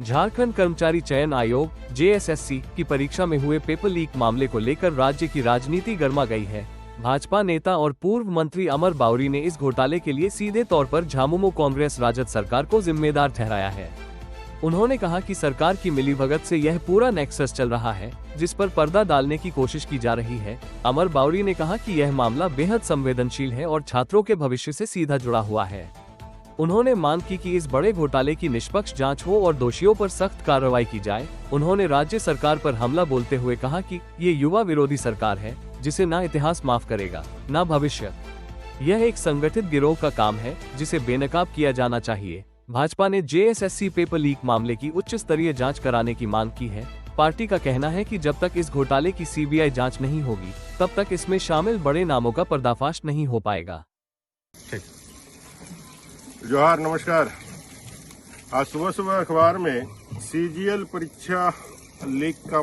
झारखंड कर्मचारी चयन आयोग (जेएसएससी) की परीक्षा में हुए पेपर लीक मामले को लेकर राज्य की राजनीति गर्मा गई है। भाजपा नेता और पूर्व मंत्री अमर बावरी ने इस घोटाले के लिए सीधे तौर पर झामुमो कांग्रेस राजद सरकार को जिम्मेदार ठहराया है। उन्होंने कहा कि सरकार की मिलीभगत से यह पूरा नेक्सस चल रहा है, जिस पर पर्दा डालने की कोशिश की जा रही है। अमर बावरी ने कहा कि यह मामला बेहद संवेदनशील है और छात्रों के भविष्य से सीधा जुड़ा हुआ है। उन्होंने मांग की कि इस बड़े घोटाले की निष्पक्ष जांच हो और दोषियों पर सख्त कार्रवाई की जाए। उन्होंने राज्य सरकार पर हमला बोलते हुए कहा कि ये युवा विरोधी सरकार है, जिसे ना इतिहास माफ करेगा, ना भविष्य। यह एक संगठित गिरोह का काम है, जिसे बेनकाब किया जाना चाहिए। भाजपा ने जेएसएससी पेपर लीक मामले की उच्च स्तरीय जांच कराने की मांग की है। पार्टी का कहना है कि जब तक इस घोटाले की सीबीआई जांच नहीं होगी, तब तक इसमें शामिल बड़े नामों का पर्दाफाश नहीं हो पाएगा। जोहार, नमस्कार। आज सुबह सुबह अखबार में सीजीएल परीक्षा लीक का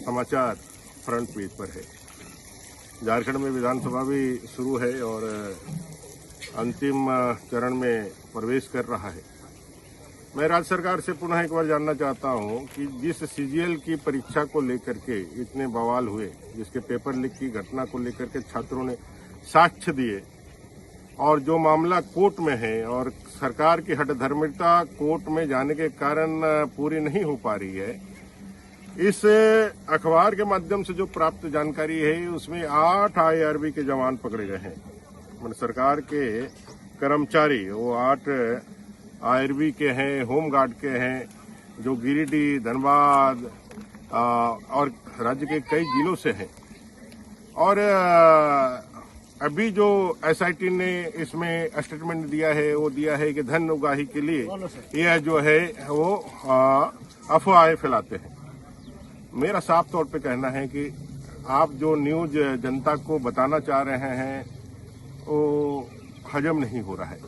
समाचार फ्रंट पेज पर है। झारखंड में विधानसभा भी शुरू है और अंतिम चरण में प्रवेश कर रहा है। मैं राज्य सरकार से पुनः एक बार जानना चाहता हूं कि जिस सीजीएल की परीक्षा को लेकर के इतने बवाल हुए, जिसके पेपर लीक की घटना को लेकर के छात्रों ने साक्ष्य दिए और जो मामला कोर्ट में है और सरकार की हठधर्मिता कोर्ट में जाने के कारण पूरी नहीं हो पा रही है, इस अखबार के माध्यम से जो प्राप्त जानकारी है उसमें 8 आईआरबी के जवान पकड़े गए हैं। मतलब सरकार के कर्मचारी वो 8 आईआरबी के हैं, होमगार्ड के हैं, जो गिरिडीह, धनबाद और राज्य के कई जिलों से हैं। और अभी जो एसआईटी ने इसमें स्टेटमेंट दिया है वो दिया है कि धन उगाही के लिए यह जो है वो अफवाहें फैलाते हैं। मेरा साफ तौर पे कहना है कि आप जो न्यूज जनता को बताना चाह रहे हैं वो हजम नहीं हो रहा है।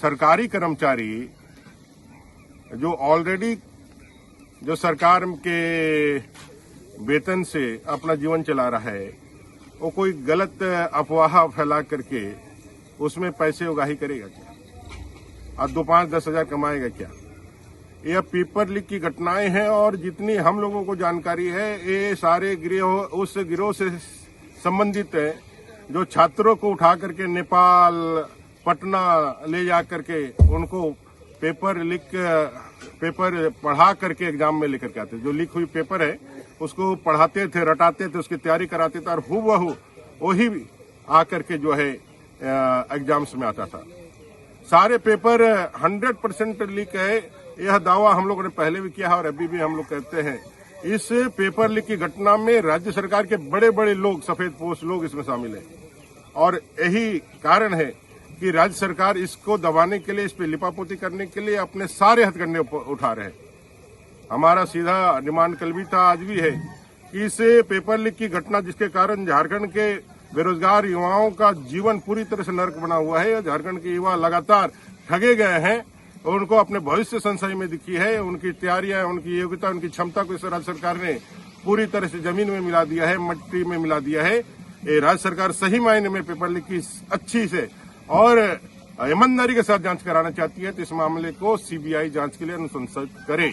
सरकारी कर्मचारी जो ऑलरेडी जो सरकार के वेतन से अपना जीवन चला रहा है, वो कोई गलत अफवाह फैला करके उसमें पैसे उगाही करेगा क्या? और 2-5-10 हजार कमाएगा क्या? यह पेपर लीक की घटनाएं हैं और जितनी हम लोगों को जानकारी है ये सारे गिरोह उस गिरोह से संबंधित है जो छात्रों को उठा करके नेपाल, पटना ले जा करके उनको पेपर पढ़ा करके एग्जाम में लेकर के आते। जो लीक हुई पेपर है उसको पढ़ाते थे, रटाते थे, उसकी तैयारी कराते थे और हूबहू वही आकर के जो है एग्जाम्स में आता था। सारे पेपर 100% लीक है, यह दावा हम लोगों ने पहले भी किया है और अभी भी हम लोग कहते हैं। इस पेपर लीक की घटना में राज्य सरकार के बड़े बड़े लोग, सफेदपोश लोग इसमें शामिल हैं और यही कारण है कि राज्य सरकार इसको दबाने के लिए, इस पे लिपापोती करने के लिए अपने सारे हथकंडे उठा रहे हैं। हमारा सीधा डिमांड कल भी था, आज भी है कि इस पेपर लीक की घटना जिसके कारण झारखंड के बेरोजगार युवाओं का जीवन पूरी तरह से नर्क बना हुआ है। झारखंड के युवा लगातार ठगे गए हैं, उनको अपने भविष्य संशय में दिखी है। उनकी तैयारियां, उनकी योग्यता, उनकी क्षमता को इस राज्य सरकार ने पूरी तरह से जमीन में मिला दिया है, मिट्टी में मिला दिया है। ये राज्य सरकार सही मायने में पेपर लीक की अच्छी से और ईमानदारी के साथ जांच कराना चाहती है तो इस मामले को सीबीआई जांच के लिए अनुशंसित करे।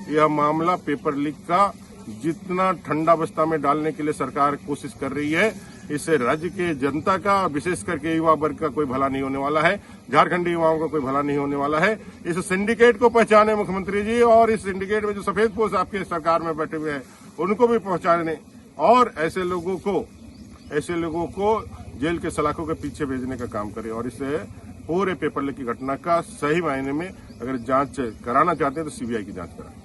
यह मामला पेपर लीक का जितना ठंडा बस्ता में डालने के लिए सरकार कोशिश कर रही है, इससे राज्य के जनता का, विशेष करके युवा वर्ग का कोई भला नहीं होने वाला है। झारखंडी युवाओं का कोई भला नहीं होने वाला है। इस सिंडिकेट को पहचाने मुख्यमंत्री जी, और इस सिंडिकेट में जो सफेदपोश आपके सरकार में बैठे हुए हैं उनको भी पहचाने और ऐसे लोगों को जेल के सलाखों के पीछे भेजने का काम करें। और इससे पूरे पेपर लीक की घटना का सही मायने में अगर जांच कराना चाहते हैं तो सीबीआई की जांच कराएं।